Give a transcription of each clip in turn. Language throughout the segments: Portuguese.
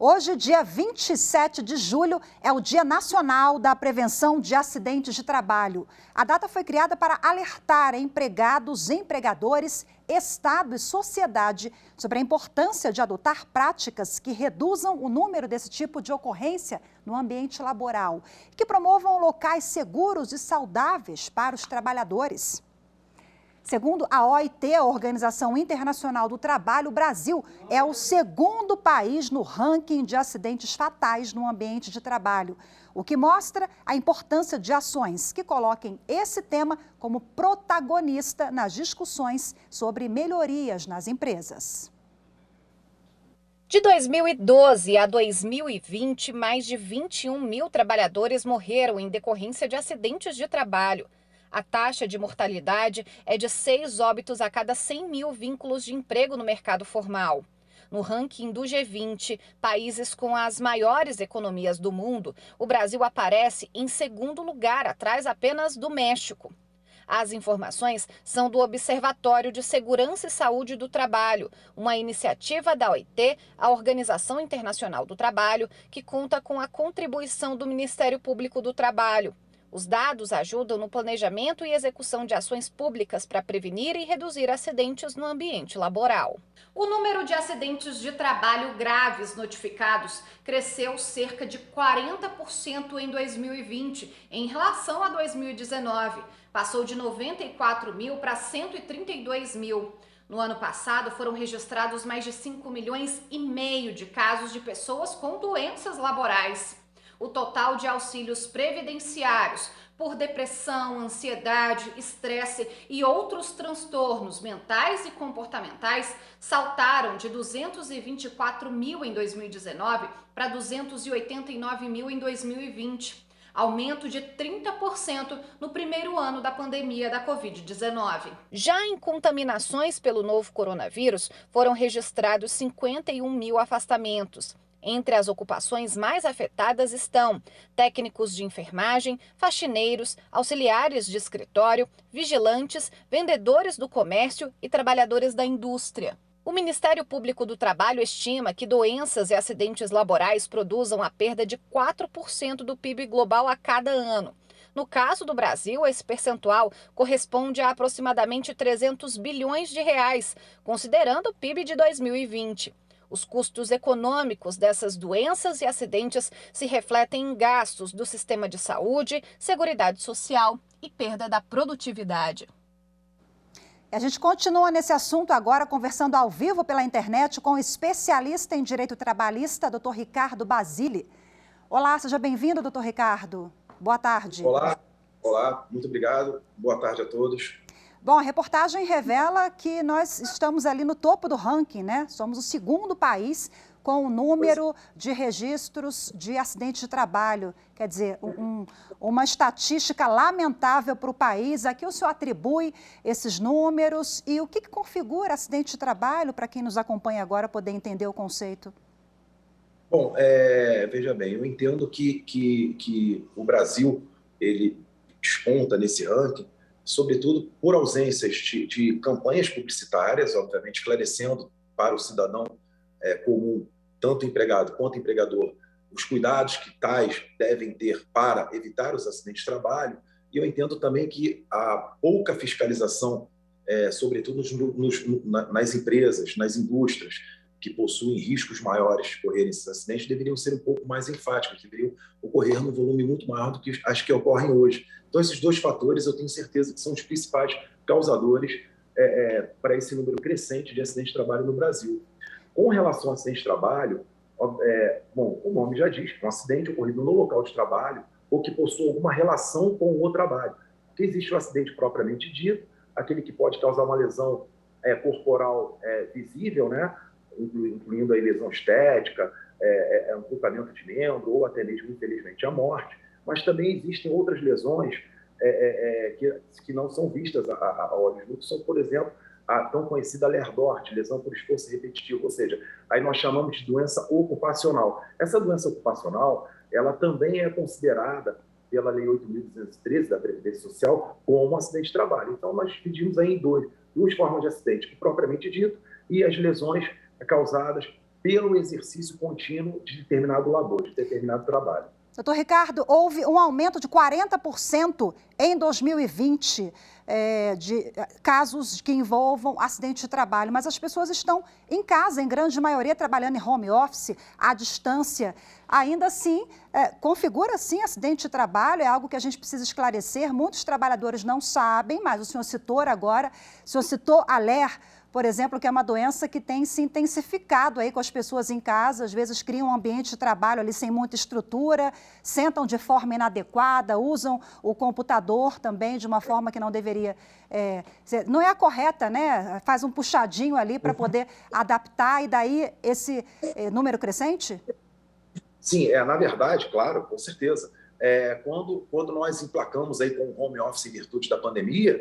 Hoje, dia 27 de julho, é o Dia Nacional da Prevenção de Acidentes de Trabalho. A data foi criada para alertar empregados, empregadores, Estado e sociedade sobre a importância de adotar práticas que reduzam o número desse tipo de ocorrência no ambiente laboral, que promovam locais seguros e saudáveis para os trabalhadores. Segundo a OIT, a Organização Internacional do Trabalho, o Brasil é o segundo país no ranking de acidentes fatais no ambiente de trabalho, o que mostra a importância de ações que coloquem esse tema como protagonista nas discussões sobre melhorias nas empresas. De 2012 a 2020, mais de 21 mil trabalhadores morreram em decorrência de acidentes de trabalho. A taxa de mortalidade é de 6 óbitos a cada 100 mil vínculos de emprego no mercado formal. No ranking do G20, países com as maiores economias do mundo, o Brasil aparece em segundo lugar, atrás apenas do México. As informações são do Observatório de Segurança e Saúde do Trabalho, uma iniciativa da OIT, a Organização Internacional do Trabalho, que conta com a contribuição do Ministério Público do Trabalho. Os dados ajudam no planejamento e execução de ações públicas para prevenir e reduzir acidentes no ambiente laboral. O número de acidentes de trabalho graves notificados cresceu cerca de 40% em 2020, em relação a 2019. Passou de 94 mil para 132 mil. No ano passado, foram registrados mais de 5,5 milhões de casos de pessoas com doenças laborais. O total de auxílios previdenciários por depressão, ansiedade, estresse e outros transtornos mentais e comportamentais saltaram de 224 mil em 2019 para 289 mil em 2020. Aumento de 30% no primeiro ano da pandemia da Covid-19. Já em contaminações pelo novo coronavírus, foram registrados 51 mil afastamentos. Entre as ocupações mais afetadas estão técnicos de enfermagem, faxineiros, auxiliares de escritório, vigilantes, vendedores do comércio e trabalhadores da indústria. O Ministério Público do Trabalho estima que doenças e acidentes laborais produzam a perda de 4% do PIB global a cada ano. No caso do Brasil, esse percentual corresponde a aproximadamente 300 bilhões de reais, considerando o PIB de 2020. Os custos econômicos dessas doenças e acidentes se refletem em gastos do sistema de saúde, seguridade social e perda da produtividade. A gente continua nesse assunto agora, conversando ao vivo pela internet com o especialista em direito trabalhista, Dr. Ricardo Basile. Olá, seja bem-vindo, Dr. Ricardo. Boa tarde. Olá, muito obrigado. Boa tarde a todos. Bom, a reportagem revela que nós estamos ali no topo do ranking, né? Somos o segundo país com o número de registros de acidentes de trabalho. Quer dizer, uma estatística lamentável para o país. A que o senhor atribui esses números e o que configura acidente de trabalho para quem nos acompanha agora poder entender o conceito? Bom, veja bem, eu entendo que o Brasil, ele desponta nesse ranking, sobretudo por ausências de campanhas publicitárias, obviamente esclarecendo para o cidadão comum, tanto empregado quanto empregador, os cuidados que tais devem ter para evitar os acidentes de trabalho. E eu entendo também que a pouca fiscalização, sobretudo nas empresas, nas indústrias, que possuem riscos maiores de ocorrerem esses acidentes, deveriam ser um pouco mais enfáticos, deveriam ocorrer num volume muito maior do que as que ocorrem hoje. Então, esses dois fatores eu tenho certeza que são os principais causadores para esse número crescente de acidentes de trabalho no Brasil. Com relação a acidente de trabalho, bom, o nome já diz, um acidente ocorrido no local de trabalho ou que possua alguma relação com o trabalho. Porque existe o acidente propriamente dito, aquele que pode causar uma lesão corporal visível, né? Incluindo a lesão estética, amputamento de membro ou até mesmo, infelizmente, a morte. Mas também existem outras lesões que não são vistas a olhos nus, são, por exemplo, a tão conhecida LER-DORT, lesão por esforço repetitivo, ou seja, aí nós chamamos de doença ocupacional. Essa doença ocupacional, ela também é considerada pela Lei 8.213 da Previdência Social como um acidente de trabalho. Então, nós dividimos aí em duas formas de acidente, o propriamente dito e as lesões causadas pelo exercício contínuo de determinado labor, de determinado trabalho. Doutor Ricardo, houve um aumento de 40% em 2020 de casos que envolvam acidente de trabalho, mas as pessoas estão em casa, em grande maioria, trabalhando em home office, à distância. Ainda assim, configura sim acidente de trabalho, é algo que a gente precisa esclarecer. Muitos trabalhadores não sabem, mas o senhor citou agora, o senhor citou a LER, por exemplo, que é uma doença que tem se intensificado aí com as pessoas em casa, às vezes criam um ambiente de trabalho ali sem muita estrutura, sentam de forma inadequada, usam o computador também de uma forma que não deveria, não é a correta, né? Faz um puxadinho ali para poder adaptar e daí esse número crescente? Sim, na verdade, claro, com certeza. Quando nós emplacamos aí com o home office em virtude da pandemia,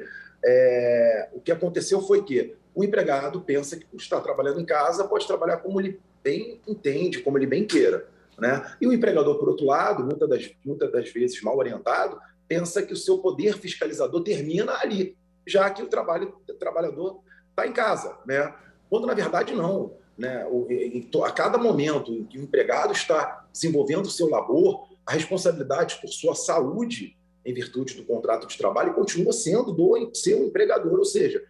o que aconteceu foi que o empregado pensa que, por estar trabalhando em casa, pode trabalhar como ele bem entende, como ele bem queira, né? E o empregador, por outro lado, muitas das vezes mal orientado, pensa que o seu poder fiscalizador termina ali, já que o trabalhador está em casa, né? Quando, na verdade, não. Né? A cada momento em que o empregado está desenvolvendo o seu labor, a responsabilidade por sua saúde, em virtude do contrato de trabalho, continua sendo do seu empregador, ou seja,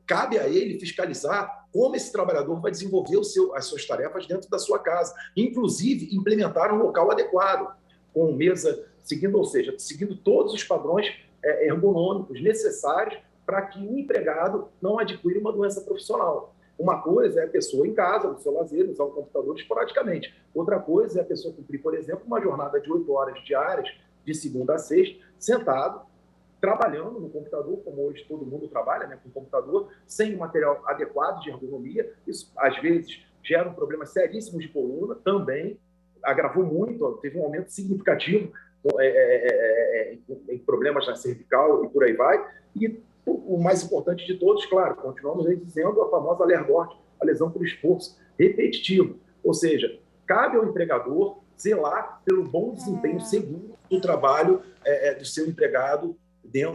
cabe a ele fiscalizar como esse trabalhador vai desenvolver as suas tarefas dentro da sua casa, inclusive implementar um local adequado, com mesa, seguindo todos os padrões ergonômicos necessários para que o empregado não adquira uma doença profissional. Uma coisa é a pessoa em casa, no seu lazer, usar o computador esporadicamente. Outra coisa é a pessoa cumprir, por exemplo, uma jornada de 8 horas diárias, de segunda a sexta, sentado, trabalhando no computador, como hoje todo mundo trabalha, né, com computador, sem um material adequado de ergonomia. Isso, às vezes, gera problemas seríssimos de coluna, também agravou muito, teve um aumento significativo em problemas na cervical e por aí vai. E o mais importante de todos, claro, continuamos aí dizendo a famosa LER-DORT, a lesão por esforço repetitivo. Ou seja, cabe ao empregador zelar pelo bom desempenho seguro do trabalho do seu empregado,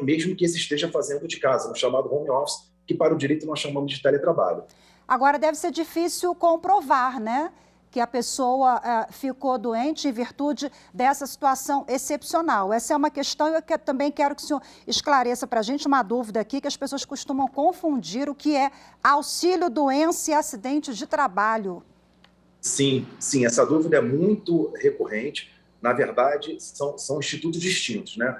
mesmo que esse esteja fazendo de casa, no chamado home office, que para o direito nós chamamos de teletrabalho. Agora, deve ser difícil comprovar, né, que a pessoa ficou doente em virtude dessa situação excepcional. Essa é uma questão e eu também quero que o senhor esclareça para a gente uma dúvida aqui, que as pessoas costumam confundir o que é auxílio doença e acidente de trabalho. Sim, essa dúvida é muito recorrente. Na verdade, são institutos distintos, né?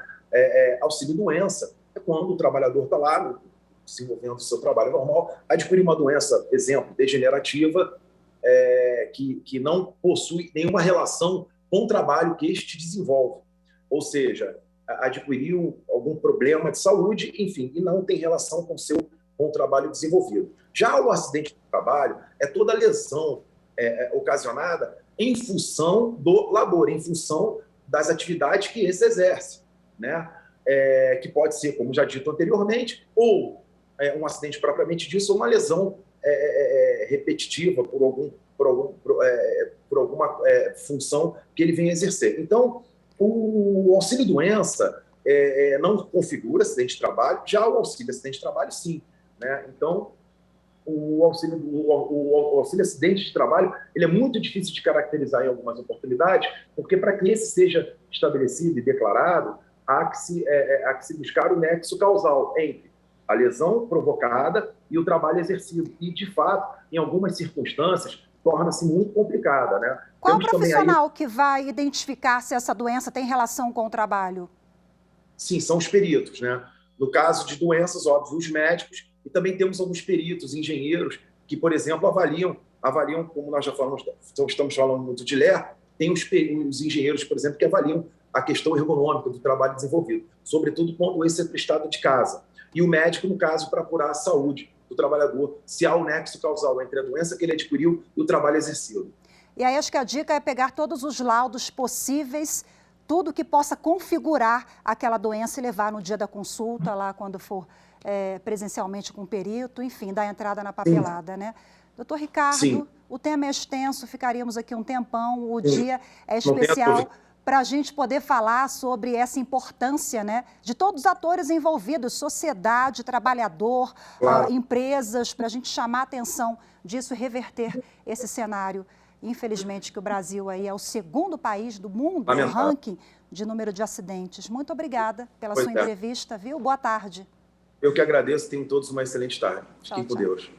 Auxílio-doença é quando o trabalhador está lá, desenvolvendo o seu trabalho normal, adquire uma doença, exemplo, degenerativa, que não possui nenhuma relação com o trabalho que este desenvolve. Ou seja, adquiriu algum problema de saúde, enfim, e não tem relação com o trabalho desenvolvido. Já o acidente de trabalho é toda lesão ocasionada em função do labor, em função das atividades que esse exerce, né? Que pode ser, como já dito anteriormente, ou um acidente propriamente disso, ou uma lesão repetitiva por alguma função que ele venha exercer. Então, o auxílio-doença não configura acidente de trabalho, já o auxílio-acidente de trabalho, sim, né? Então, o auxílio-acidente de trabalho ele é muito difícil de caracterizar em algumas oportunidades, porque para que esse seja estabelecido e declarado, há que se buscar o nexo causal entre a lesão provocada e o trabalho exercido. E, de fato, em algumas circunstâncias, torna-se muito complicada, né? Qual profissional que vai identificar se essa doença tem relação com o trabalho? Sim, são os peritos, né? No caso de doenças, óbvio, os médicos, e também temos alguns peritos, engenheiros, que, por exemplo, avaliam, como nós já falamos, estamos falando muito de LER, tem os engenheiros, por exemplo, que avaliam a questão ergonômica do trabalho desenvolvido, sobretudo quando esse é prestado de casa. E o médico, no caso, para apurar a saúde do trabalhador, se há um nexo causal entre a doença que ele adquiriu e o trabalho exercido. E aí acho que a dica é pegar todos os laudos possíveis, tudo que possa configurar aquela doença e levar no dia da consulta, lá quando for presencialmente com o perito, enfim, dar entrada na papelada, sim, né? Doutor Ricardo, sim, o tema é extenso, ficaríamos aqui um tempão, o sim, dia é especial para a gente poder falar sobre essa importância, né, de todos os atores envolvidos, sociedade, trabalhador, claro, empresas, para a gente chamar a atenção disso e reverter esse cenário Infelizmente que o Brasil aí é o segundo país do mundo no ranking de número de acidentes. Muito obrigada pela sua entrevista, viu? Boa tarde. Eu que agradeço, tenham todos uma excelente tarde. Tchau, Fiquem com tchau. Deus.